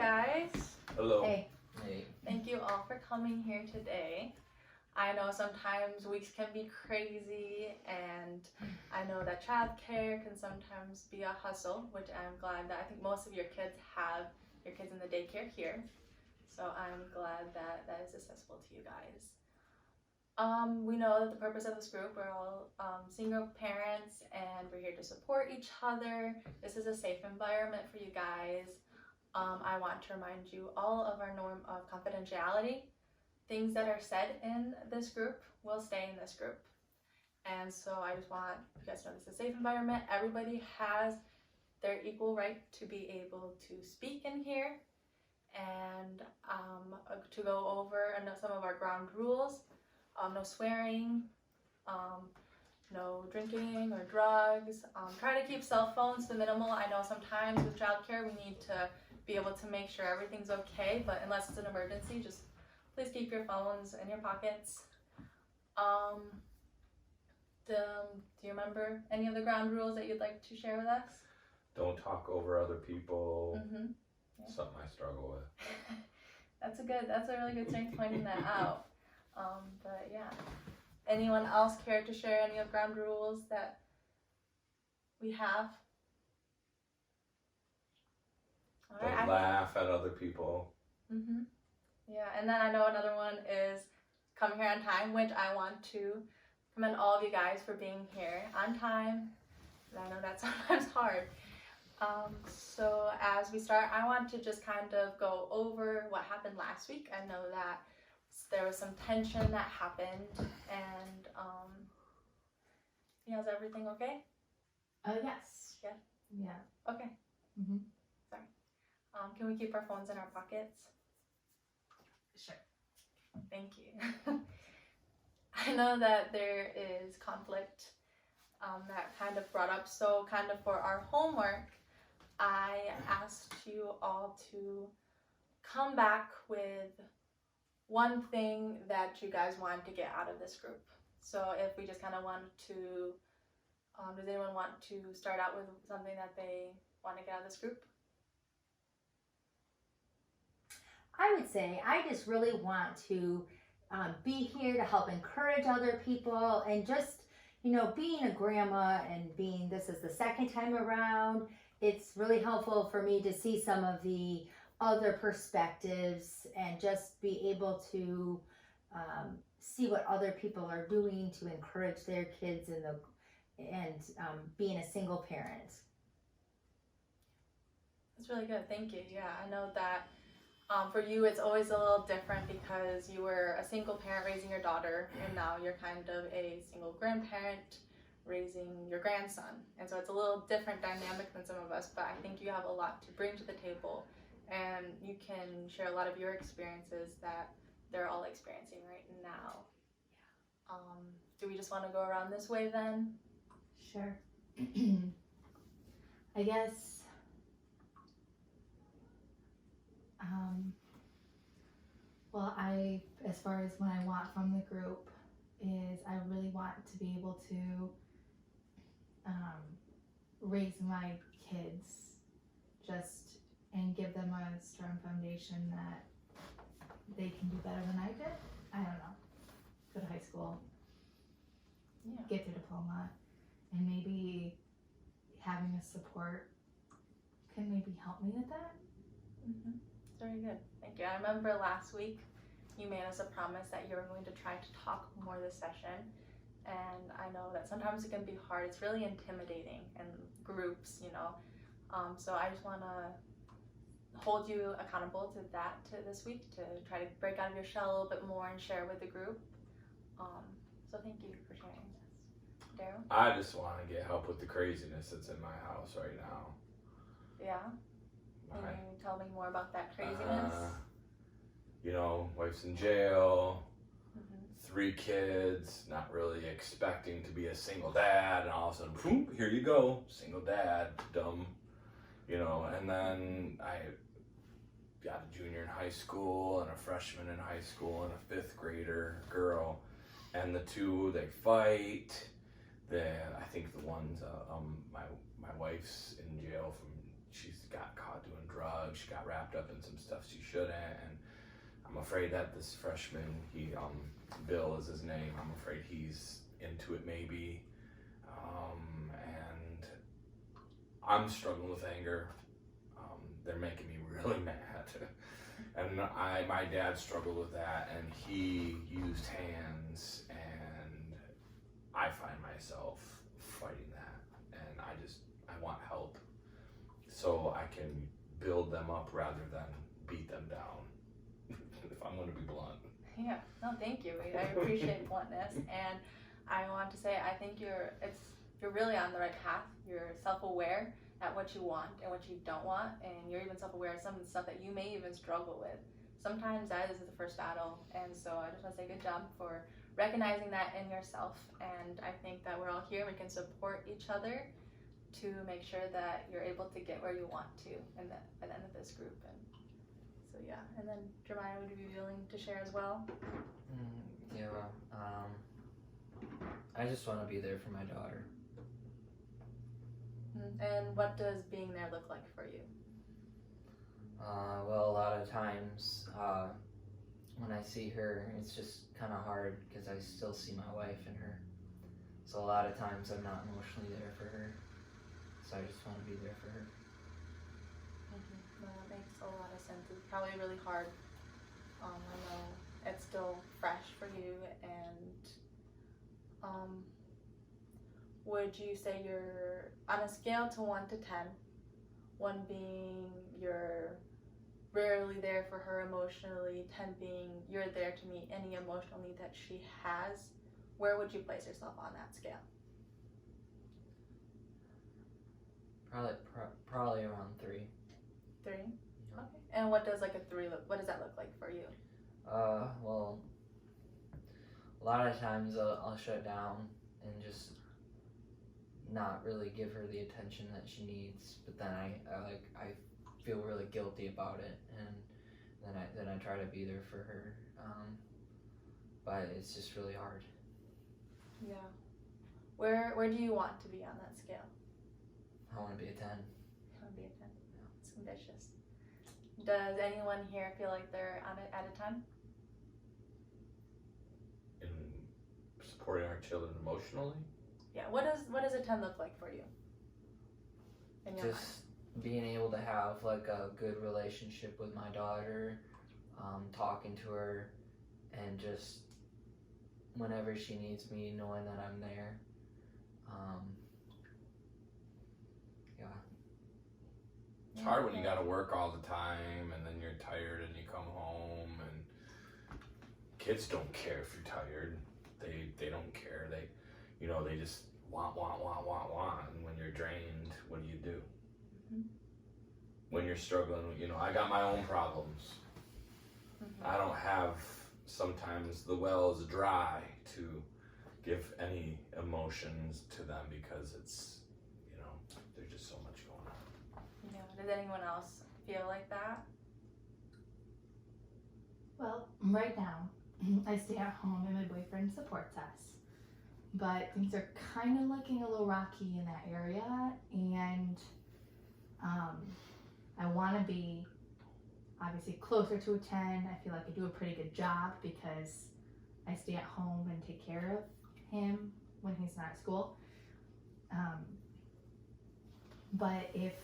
guys. Hello. Hey. Hey. Thank you all for coming here today. I know sometimes weeks can be crazy, and I know that childcare can sometimes be a hustle, which I'm glad that I think most of your kids have your kids in the daycare here. So I'm glad that that is accessible to you guys. We know that the purpose of this group, we're all single parents and we're here to support each other. This is a safe environment for you guys. I want to remind you all of our norm of confidentiality. Things that are said in this group will stay in this group. And so I just want you guys to know this is a safe environment. Everybody has their equal right to be able to speak in here and to go over some of our ground rules. No swearing, no drinking or drugs. Try to keep cell phones to minimal. I know sometimes with childcare we need to be able to make sure everything's okay, but unless it's an emergency, just please keep your phones in your pockets. Do you remember any of the ground rules that you'd like to share with us? Don't talk over other people. Yeah. Something I struggle with. That's a really good strength pointing that out. But yeah, anyone else care to share any of ground rules that we have? All right, Don't laugh at other people. Yeah, and then I know another one is come here on time, which I want to commend all of you guys for being here on time. And I know that's sometimes hard. So as we start, I want to just kind of go over what happened last week. I know that there was some tension that happened, and yeah, is everything okay? Yes. Yeah. Yeah. Okay. Sorry. Can we keep our phones in our pockets? Sure. Thank you. I know that there is conflict that kind of brought up. So kind of for our homework, I asked you all to come back with one thing that you guys wanted to get out of this group. So if we just kind of want to, does anyone want to start out with something that they want to get out of this group? I would say I just really want to be here to help encourage other people, and just, being a grandma and this is the second time around, it's really helpful for me to see some of the other perspectives and just be able to see what other people are doing to encourage their kids and being a single parent. That's really good. Thank you. Yeah, I know that for you it's always a little different because you were a single parent raising your daughter, and now you're kind of a single grandparent raising your grandson. And so it's a little different dynamic than some of us, but I think you have a lot to bring to the table, and you can share a lot of your experiences that they're all experiencing right now. Do we just want to go around this way then? Sure. I guess as far as what I want from the group is I really want to be able to raise my kids and give them a strong foundation that they can do better than I did. I don't know. Go to high school, get their diploma, and maybe having a support can maybe help me with that. Very good. Thank you. I remember last week you made us a promise that you were going to try to talk more this session, and I know that sometimes it can be hard. It's really intimidating in groups, so I just want to hold you accountable to this week, to try to break out of your shell a little bit more and share with the group. So thank you for sharing this. Daryl? I just want to get help with the craziness that's in my house right now. Yeah? Can you tell me more about that craziness? Wife's in jail, 3 kids, not really expecting to be a single dad, and all of a sudden, boom, here you go, single dad, dumb, and then I got a junior in high school and a freshman in high school and a 5th grader girl, and the two, they fight. I think the one's, my wife's in jail from she's got caught doing drugs. She got wrapped up in some stuff she shouldn't, and I'm afraid that this freshman, Bill is his name. I'm afraid he's into it maybe, and I'm struggling with anger. They're making me really mad, and my dad struggled with that, and he used hands, and I find myself fighting that, and I want help, so I can build them up rather than beat them down. If I'm going to be blunt. Yeah, no, thank you. I appreciate bluntness, and I want to say I think you're really on the right path. You're self-aware at what you want and what you don't want, and you're even self-aware of some of the stuff that you may even struggle with. Sometimes that is the first battle, and so I just want to say good job for recognizing that in yourself, and I think that we're all here. We can support each other to make sure that you're able to get where you want to by the end of this group. And so yeah, and then Jeremiah, would you be willing to share as well? Yeah, I just want to be there for my daughter. And what does being there look like for you? Well, a lot of times when I see her, it's just kind of hard because I still see my wife in her. So a lot of times I'm not emotionally there for her. So I just want to be there for her. Well, that makes a lot of sense. It's probably really hard. I know it's still fresh for you, and would you say you're on a scale to 1 to 10, 1 being you're rarely there for her emotionally, 10 being you're there to meet any emotional need that she has, where would you place yourself on that scale? Probably around 3. 3? Yeah. Okay. And what does like a 3 look? What does that look like for you? Well, a lot of times I'll shut down and just not really give her the attention that she needs. But then I feel really guilty about it, and then I try to be there for her. But it's just really hard. Yeah. Where do you want to be on that scale? I want to be a 10. I want to be a 10. It's ambitious. Does anyone here feel like they're on it at a 10? In supporting our children emotionally? Yeah. What does a 10 look like for you? In your mind? Just being able to have like a good relationship with my daughter, talking to her, and just whenever she needs me, knowing that I'm there. It's hard when you gotta work all the time, and then you're tired and you come home, and kids don't care if you're tired. They don't care. They just want, and when you're drained, what do? When you're struggling, I got my own problems. I don't have, sometimes the well is dry to give any emotions to them because it's, there's just so much going on. Yeah. Does anyone else feel like that? Well, right now, I stay at home and my boyfriend supports us. But things are kind of looking a little rocky in that area, and I want to be obviously closer to a 10. I feel like I do a pretty good job because I stay at home and take care of him when he's not at school. But if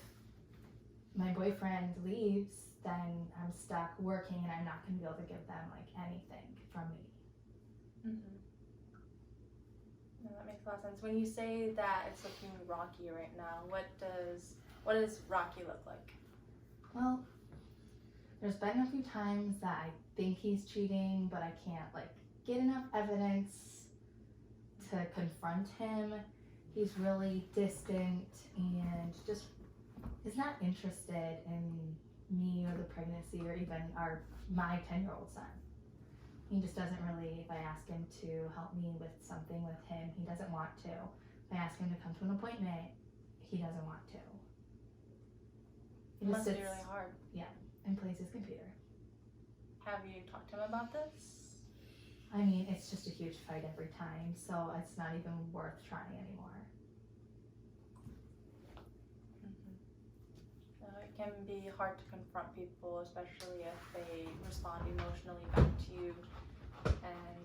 my boyfriend leaves, then I'm stuck working and I'm not going to be able to give them like anything from me. No, that makes a lot of sense. When you say that it's looking rocky right now, what does rocky look like? Well, there's been a few times that I think he's cheating, but I can't get enough evidence to confront him. He's really distant and just is not interested in me or the pregnancy or even my 10-year-old son. He just doesn't really, if I ask him to help me with something with him, he doesn't want to. If I ask him to come to an appointment, he doesn't want to. He It just must be sits really hard. and plays his computer. Have you talked to him about this? I mean, it's just a huge fight every time, so it's not even worth trying anymore. No, can be hard to confront people, especially if they respond emotionally back to you. And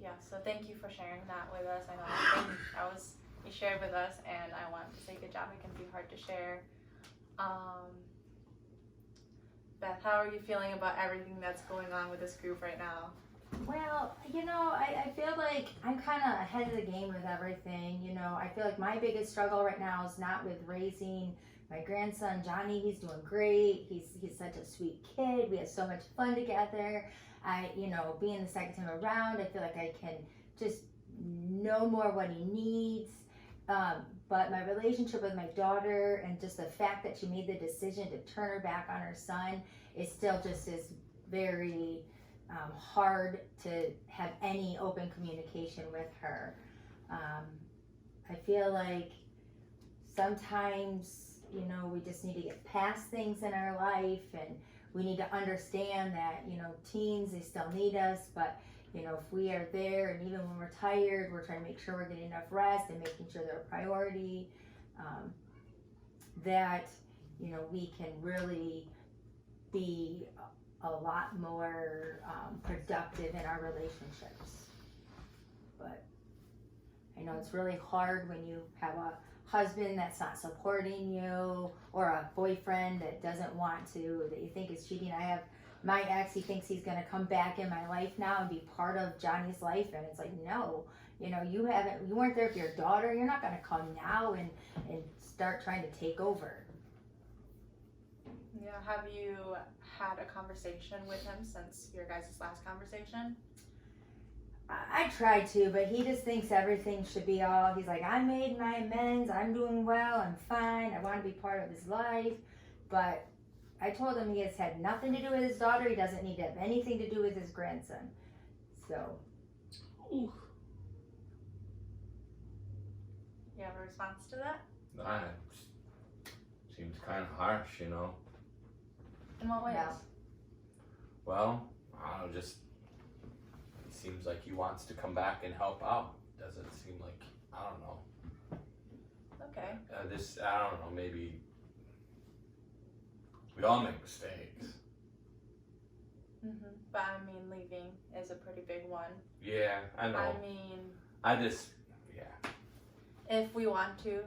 yeah, so thank you for sharing that with us. I know you shared with us, and I want to say good job. It can be hard to share. Beth, how are you feeling about everything that's going on with this group right now? Well, I feel like I'm kind of ahead of the game with everything. I feel like my biggest struggle right now is not with raising my grandson, Johnny. He's doing great. He's such a sweet kid. We have so much fun together. Being the second time around, I feel like I can just know more what he needs. But my relationship with my daughter and just the fact that she made the decision to turn her back on her son is still just is very hard to have any open communication with her. I feel like sometimes, we just need to get past things in our life, and we need to understand that, teens, they still need us, but if we are there, and even when we're tired, we're trying to make sure we're getting enough rest and making sure they're a priority, that, we can really be a lot more productive in our relationships. But I know it's really hard when you have a husband that's not supporting you, or a boyfriend that doesn't want to, that you think is cheating. I have my ex, he thinks he's going to come back in my life now and be part of Johnny's life, and it's like, no, you weren't there for your daughter. You're not going to come now and start trying to take over. Yeah, have you had a conversation with him since your guys' last conversation? I tried to, but he just thinks everything should be all, he's like, I made my amends, I'm doing well, I'm fine, I want to be part of his life. But I told him he has had nothing to do with his daughter, he doesn't need to have anything to do with his grandson. So. Ooh. You have a response to that? Seems kind of harsh, In what ways? Yeah. Well, I don't know, just it seems like he wants to come back and help out. Doesn't seem like, I don't know. Okay. I don't know, maybe we all make mistakes. But I mean, leaving is a pretty big one. Yeah, I know. I mean, yeah. if we want to,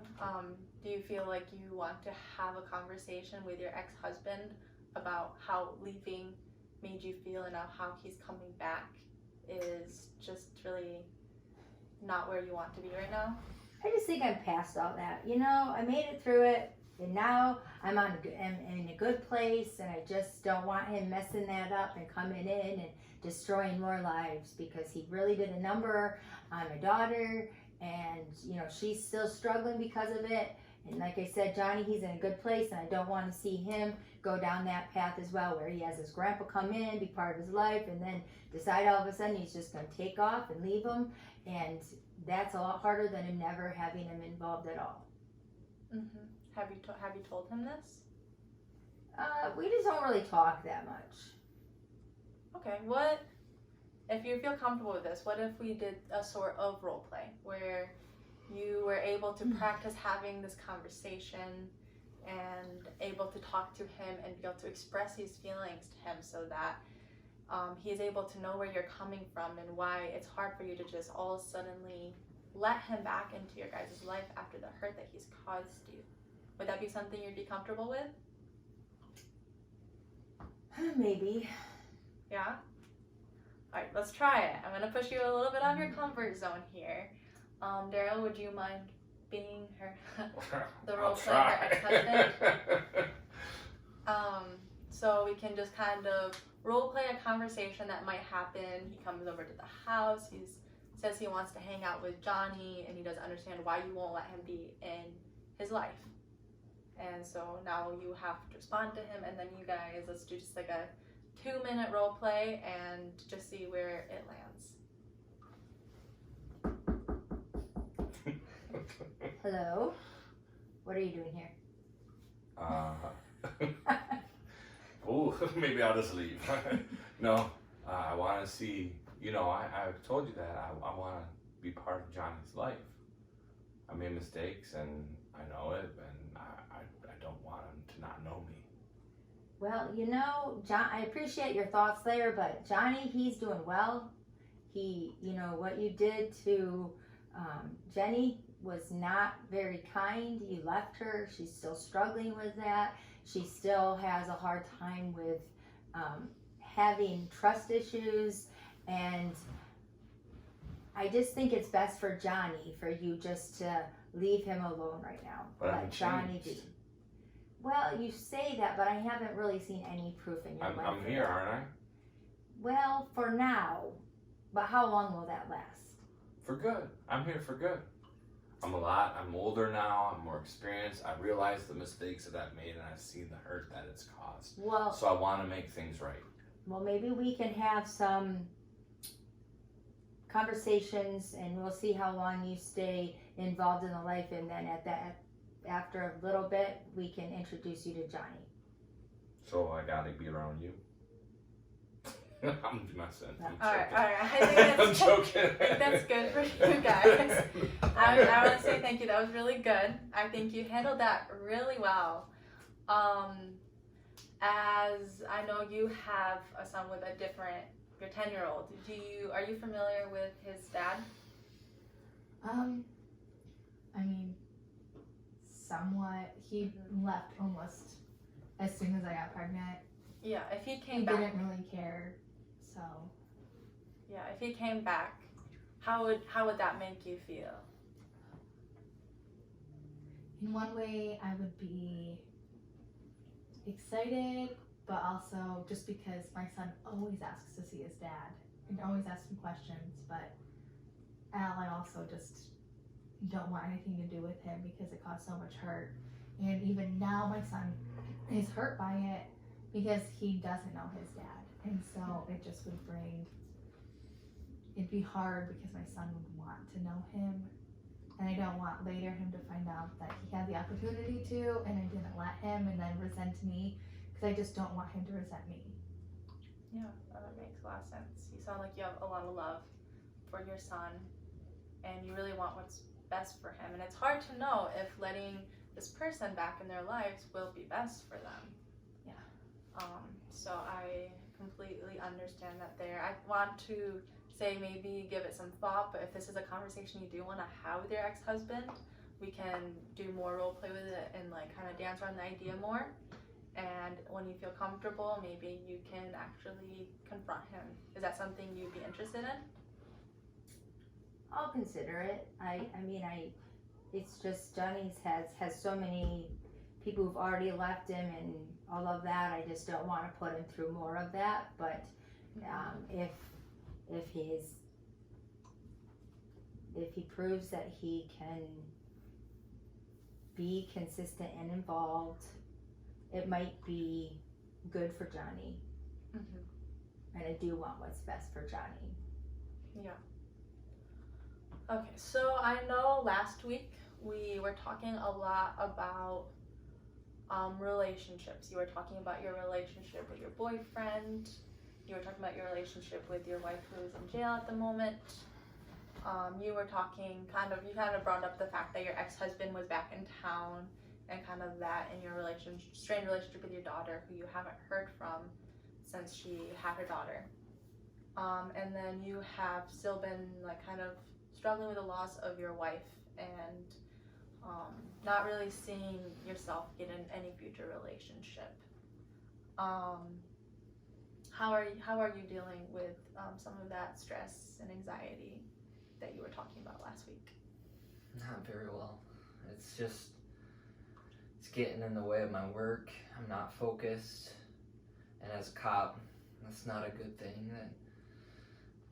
do you feel like you want to have a conversation with your ex-husband about how leaving made you feel, and how he's coming back is just really not where you want to be right now? I just think I'm past all that. I made it through it, and now I'm in a good place, and I just don't want him messing that up and coming in and destroying more lives, because he really did a number on my daughter, and she's still struggling because of it. And like I said, Johnny, he's in a good place, and I don't want to see him go down that path as well, where he has his grandpa come in, be part of his life, and then decide all of a sudden he's just going to take off and leave him. And that's a lot harder than him never having him involved at all. Have you told him this? We just don't really talk that much. Okay, if you feel comfortable with this, what if we did a sort of role play where you were able to practice having this conversation and able to talk to him and be able to express his feelings to him, so that he's able to know where you're coming from and why it's hard for you to just all suddenly let him back into your guys' life after the hurt that he's caused you. Would that be something you'd be comfortable with? Maybe. Yeah? Alright, let's try it. I'm going to push you a little bit out of your comfort zone here. Daryl, would you mind being the role player, her ex-husband? So we can just kind of role play a conversation that might happen. He comes over to the house, he says he wants to hang out with Johnny, and he doesn't understand why you won't let him be in his life. And so now you have to respond to him, and then you guys, let's do just like a 2-minute role play and just see where it lands. Hello? What are you doing here? Ooh, maybe I'll just leave. No, I want to see, I've told you that I want to be part of Johnny's life. I made mistakes, and I know it, and I to not know me. Well, you know, John, I appreciate your thoughts there, but Johnny, he's doing well. He, you know, what you did to Jenny was not very kind. You left her. She's still struggling with that. She still has a hard time with having trust issues. And I just think it's best for Johnny for you just to leave him alone right now. But Let I'm Johnny changed. be. Well, you say that, but I haven't really seen any proof in your life. I'm for here, that. aren't I? Well, for now. But how long will that last? For good. I'm here for good. I'm older now, I'm more experienced. I realize the mistakes that I've made and I've seen the hurt that it's caused. Well, So I want to make things right. well, maybe we can have some conversations and we'll see how long you stay involved in the life, and then after a little bit we can introduce you to Johnny. So I gotta be around you. I'm messing. I'm Alright, joking. alright. I think that's, I'm joking. I think that's good for you guys. I want to say thank you. That was really good. I think you handled that really well. As I know you have a son with a different, your 10-year-old. Are you familiar with his dad? I mean, somewhat. He left almost as soon as I got pregnant. Yeah, if he He came back. didn't really care, so. Yeah, if he came back, how would that make you feel? In one way, I would be excited, but also just because my son always asks to see his dad and always asks him questions, but I also just don't want anything to do with him because it caused so much hurt. And even now my son is hurt by it because he doesn't know his dad. And so it just would it'd be hard because my son would want to know him. And I don't want later him to find out that he had the opportunity to and I didn't let him and then resent me, because I just don't want him to resent me. Yeah, that makes a lot of sense. You sound like you have a lot of love for your son and you really want what's best for him. And it's hard to know if letting this person back in their lives will be best for them. Yeah. So I completely understand that there. I want to say maybe give it some thought, but if this is a conversation you do want to have with your ex-husband, we can do more role play with it and like kind of dance around the idea more. And when you feel comfortable, maybe you can actually confront him. Is that something you'd be interested in? I'll consider it. It's just Johnny's has so many people who've already left him and all of that. I just don't want to put him through more of that. But if he proves that he can be consistent and involved, it might be good for Johnny. Mm-hmm. And I do want what's best for Johnny. Yeah. Okay, so I know last week we were talking a lot about relationships. You were talking about your relationship with your boyfriend. You were talking about your relationship with your wife who is in jail at the moment. You were talking you kind of brought up the fact that your ex-husband was back in town and kind of that in your strained relationship with your daughter who you haven't heard from since she had her daughter. And then you have still been like kind of struggling with the loss of your wife and not really seeing yourself get in any future relationship. How are you dealing with some of that stress and anxiety that you were talking about last week? Not very well. It's getting in the way of my work. I'm not focused, and as a cop, that's not a good thing.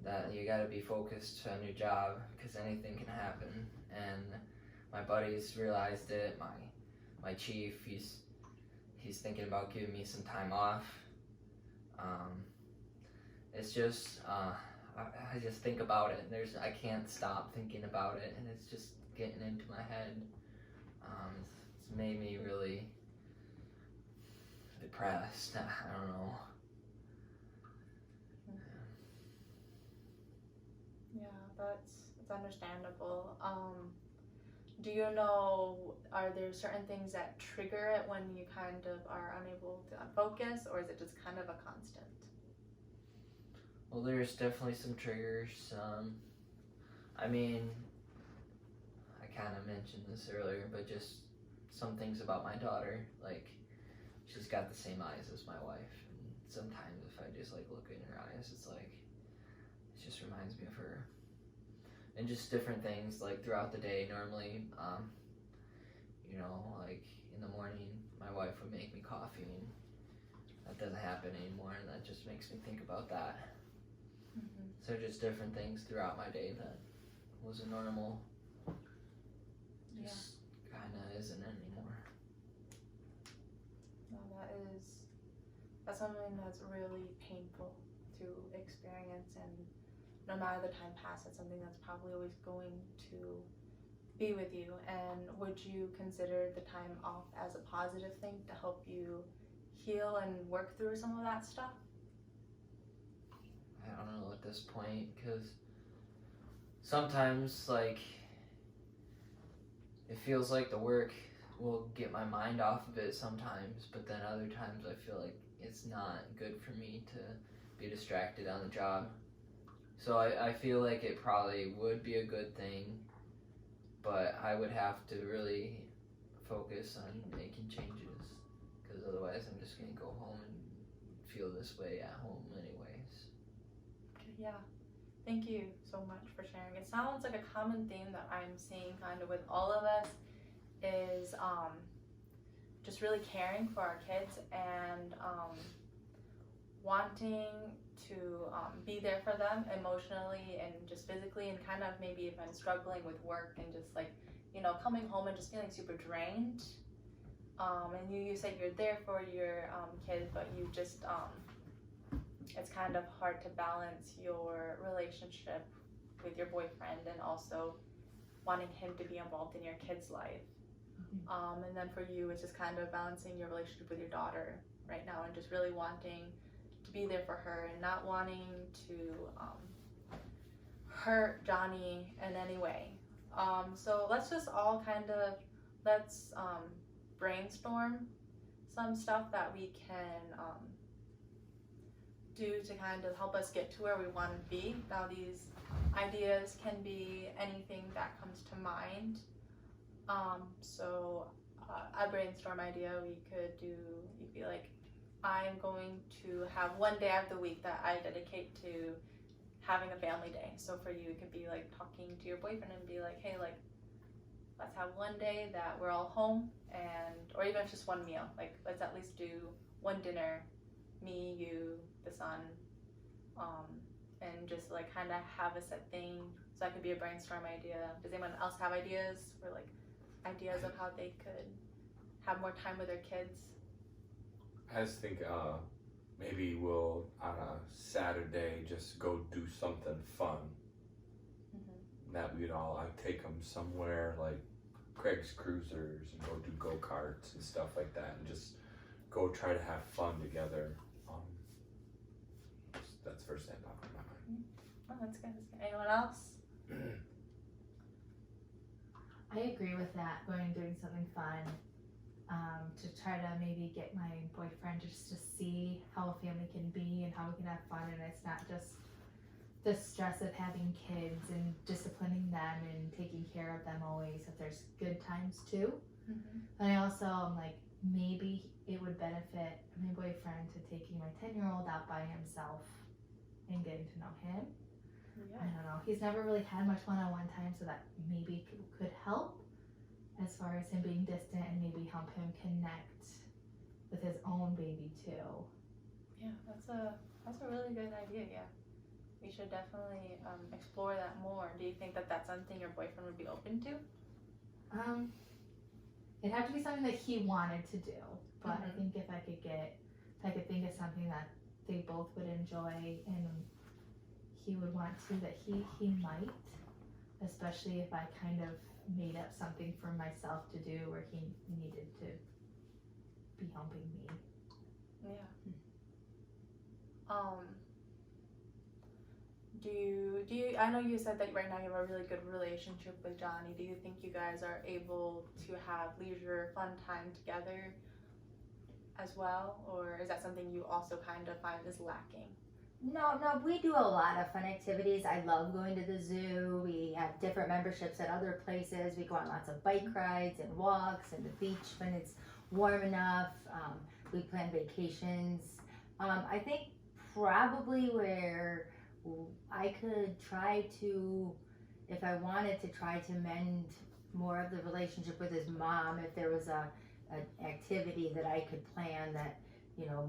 That you got to be focused on your job because anything can happen. And my buddies realized it. My chief, he's thinking about giving me some time off. It's just I just think about it. I can't stop thinking about it, and it's just getting into my head. It's made me really depressed. I don't know. Yeah, that's understandable. do you know, are there certain things that trigger it when you kind of are unable to focus, or is it just kind of a constant? Well, there's definitely some triggers. I mean, I kind of mentioned this earlier, but just some things about my daughter, like she's got the same eyes as my wife, and sometimes if I just like look in her eyes, it's like it just reminds me of her. And just different things like throughout the day. Normally, you know, like in the morning, my wife would make me coffee, and that doesn't happen anymore, and that just makes me think about that. Mm-hmm. So just different things throughout my day that wasn't normal, just kind of isn't anymore. No, that's something that's really painful to experience, and no matter the time passed, it's something that's probably always going to be with you. And would you consider the time off as a positive thing to help you heal and work through some of that stuff? I don't know at this point, because sometimes like it feels like the work will get my mind off of it sometimes, but then other times I feel like it's not good for me to be distracted on the job. So I feel like it probably would be a good thing, but I would have to really focus on making changes, because otherwise I'm just going to go home and feel this way at home anyways. Yeah, thank you so much for sharing. It sounds like a common theme that I'm seeing kind of with all of us is just really caring for our kids and wanting to be there for them emotionally and just physically, and kind of maybe if I'm struggling with work and just like, you know, coming home and just feeling super drained. And you said you're there for your kid, but you just it's kind of hard to balance your relationship with your boyfriend and also wanting him to be involved in your kid's life. And then for you, it's just kind of balancing your relationship with your daughter right now and just really wanting to be there for her and not wanting to hurt Johnny in any way. So let's just all kind of, let's brainstorm some stuff that we can do to kind of help us get to where we want to be. Now these ideas can be anything that comes to mind. So a brainstorm idea we could do, you'd be like, I'm going to have one day of the week that I dedicate to having a family day. So for you, it could be like talking to your boyfriend and be like, hey, like, let's have one day that we're all home, and, or even if it's just one meal, like, let's at least do one dinner, me, you, the son, and just like kind of have a set thing. So that could be a brainstorm idea. Does anyone else have ideas for like ideas of how they could have more time with their kids? I just think maybe we'll on a Saturday just go do something fun. That we'd all, I'd take them somewhere like Craig's Cruisers and go do go-karts and stuff like that, and just go try to have fun together. That's the first thing that popped in my mind. Oh, that's good. Anyone else? I agree with that, going and doing something fun, to try to maybe get my boyfriend just to see how a family can be and how we can have fun, and it's not just the stress of having kids and disciplining them and taking care of them always, that there's good times too. And I also am like, maybe it would benefit my boyfriend to taking my 10-year-old out by himself and getting to know him. I don't know, he's never really had much one-on-one time, so that maybe could help as far as him being distant, and maybe help him connect with his own baby too. Yeah, that's a really good idea. Yeah, we should definitely explore that more. Do you think that that's something your boyfriend would be open to? It'd have to be something that he wanted to do, but I think if I could think of something that they both would enjoy and he would want to, that he might, especially if I kind of made up something for myself to do where he needed to be helping me. Yeah. Do you? I know you said that right now you have a really good relationship with Johnny. Do you think you guys are able to have leisure, fun time together as well, or is that something you also kind of find is lacking? No, we do a lot of fun activities. I love going to the zoo. We have different memberships at other places. We go on lots of bike rides and walks and the beach when it's warm enough. We plan vacations. I think probably where I could try to, if I wanted to try to mend more of the relationship with his mom, if there was an activity that I could plan that,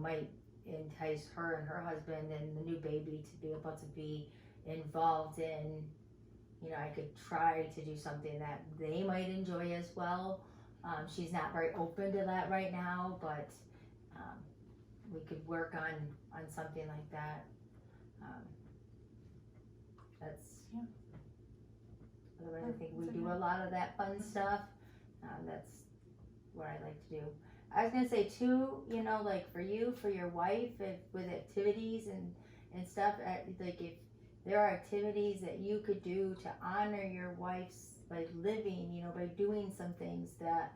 might entice her and her husband and the new baby to be able to be involved in, I could try to do something that they might enjoy as well. She's not very open to that right now, but we could work on something like that. Otherwise, I think we do a lot of that fun stuff. That's what I like to do. I was gonna say too, like for you, for your wife, with activities and stuff, like if there are activities that you could do to honor your wife's by living, by doing some things that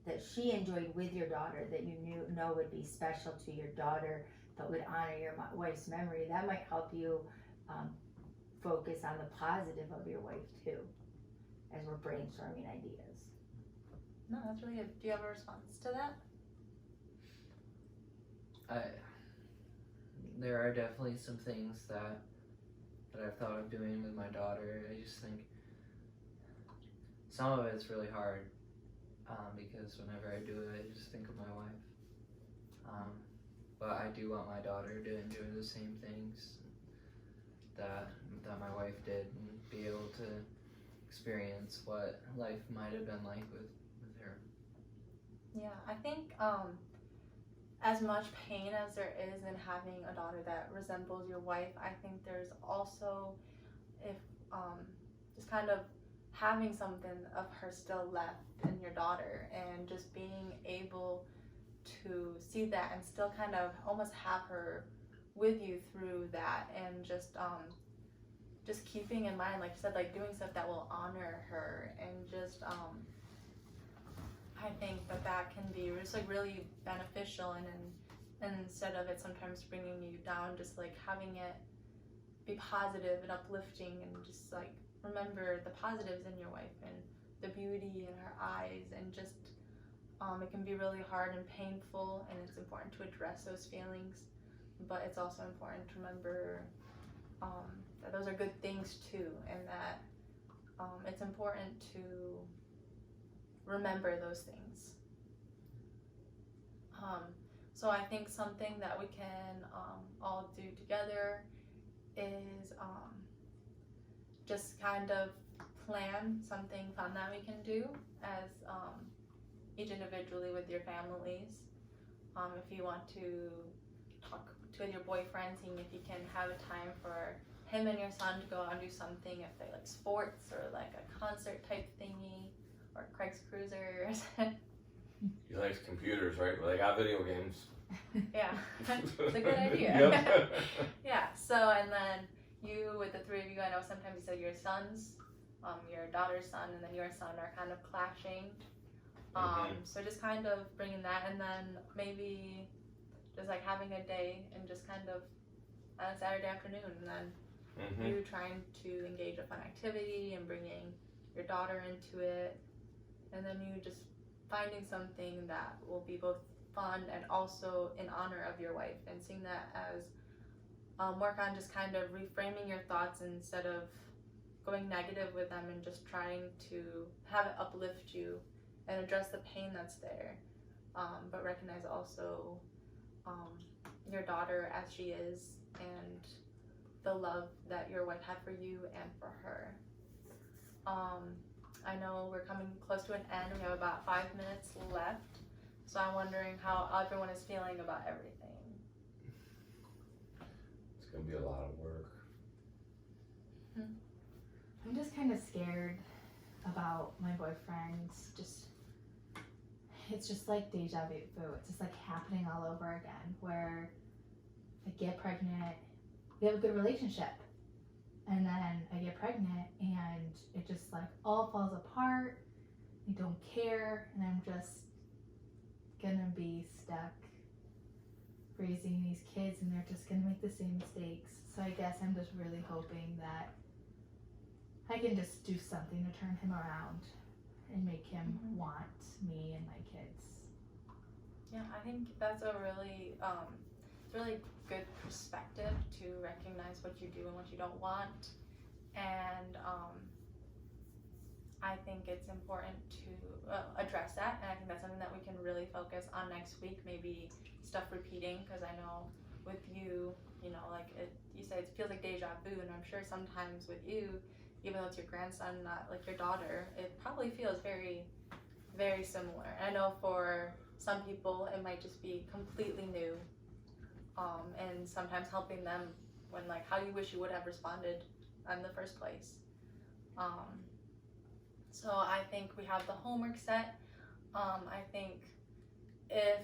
that she enjoyed with your daughter, that you know would be special to your daughter, but would honor your wife's memory, that might help you focus on the positive of your wife too, as we're brainstorming ideas. No, that's really good. Do you have a response to that? There are definitely some things that I've thought of doing with my daughter. I just think some of it's really hard because whenever I do it, I just think of my wife. But I do want my daughter to enjoy the same things that my wife did and be able to experience what life might have been like with her. Yeah, I think as much pain as there is in having a daughter that resembles your wife, I think there's also, if just kind of having something of her still left in your daughter, and just being able to see that and still kind of almost have her with you through that, and just keeping in mind, like you said, like doing stuff that will honor her, and just I think that can be just like really beneficial, and instead of it sometimes bringing you down, just like having it be positive and uplifting, and just like remember the positives in your wife and the beauty in her eyes, and just it can be really hard and painful, and it's important to address those feelings, but it's also important to remember that those are good things too, and that it's important to remember those things. So I think something that we can all do together is just kind of plan something fun that we can do as each individually with your families. If you want to talk to your boyfriend, seeing if you can have a time for him and your son to go out and do something, if they like sports or like a concert type thingy, or Craig's Cruisers. He likes computers, right? Well, they got video games. Yeah, it's a good idea. Yep. Yeah, so and then you, with the three of you, I know sometimes you said your sons, your daughter's son and then your son are kind of clashing. So just kind of bringing that, and then maybe just like having a day and just kind of on a Saturday afternoon, and then you trying to engage a fun activity and bringing your daughter into it, and then you just finding something that will be both fun and also in honor of your wife, and seeing that as work on just kind of reframing your thoughts instead of going negative with them, and just trying to have it uplift you and address the pain that's there, but recognize also your daughter as she is, and the love that your wife had for you and for her. I know we're coming close to an end. We have about 5 minutes left, so I'm wondering how everyone is feeling about everything. It's gonna be a lot of work. I'm just kind of scared about my boyfriend. It's just like deja vu. It's just like happening all over again, where I get pregnant, we have a good relationship. And then I get pregnant and it just like all falls apart. I don't care, and I'm just gonna be stuck raising these kids, and they're just gonna make the same mistakes. So I guess I'm just really hoping that I can just do something to turn him around and make him want me and my kids. Yeah, I think that's a really, really good perspective to recognize what you do and what you don't want. And I think it's important to address that. And I think that's something that we can really focus on next week. Maybe stuff repeating, because I know with you, you know, like you said, it feels like deja vu. And I'm sure sometimes with you, even though it's your grandson, not like your daughter, it probably feels very, very similar. And I know for some people, it might just be completely new. And sometimes helping them when like, how do you wish you would have responded in the first place? So I think we have the homework set. I think if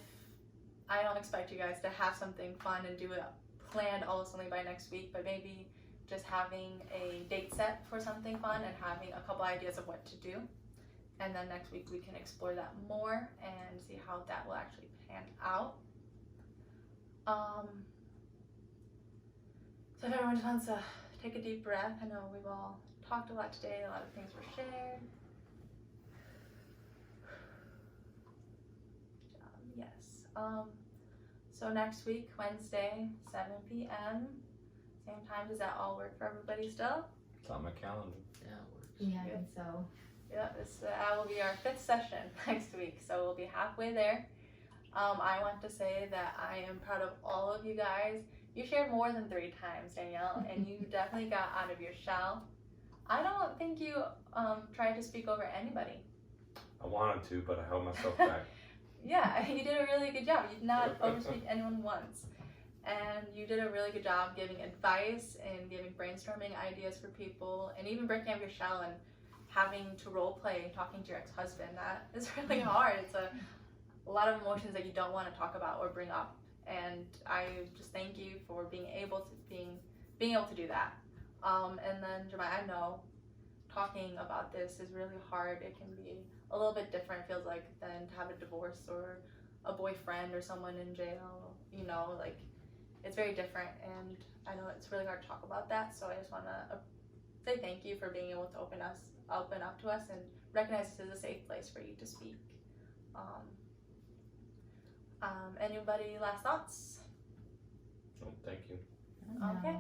I don't expect you guys to have something fun and do it planned all of suddenly by next week, but maybe just having a date set for something fun and having a couple ideas of what to do. And then next week we can explore that more and see how that will actually pan out. So if everyone just wants to take a deep breath, I know we've all talked a lot today, a lot of things were shared. Yes. So next week, Wednesday, 7 p.m. Same time. Does that all work for everybody still? It's on my calendar. Yeah, it works. Yeah, I think so. Yeah, this will be our 5th session next week, so we'll be halfway there. I want to say that I am proud of all of you guys. You shared more than 3 times, Danielle, and you definitely got out of your shell. I don't think you tried to speak over anybody. I wanted to, but I held myself back. Yeah, you did a really good job. You did not overspeak anyone once. And you did a really good job giving advice and giving brainstorming ideas for people, and even breaking out your shell and having to role play talking to your ex-husband. That is really hard. It's a lot of emotions that you don't want to talk about or bring up. And I just thank you for being able to do that. And then Jeremiah, I know talking about this is really hard. It can be a little bit different, it feels like, than to have a divorce or a boyfriend or someone in jail. You know, like, it's very different, and I know it's really hard to talk about that. So I just want to say thank you for being able to open up to us and recognize this is a safe place for you to speak. Anybody last thoughts? Oh, thank you. Okay.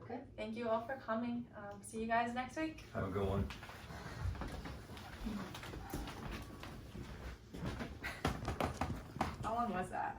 Okay. Thank you all for coming. See you guys next week. Have a good one. How long was that?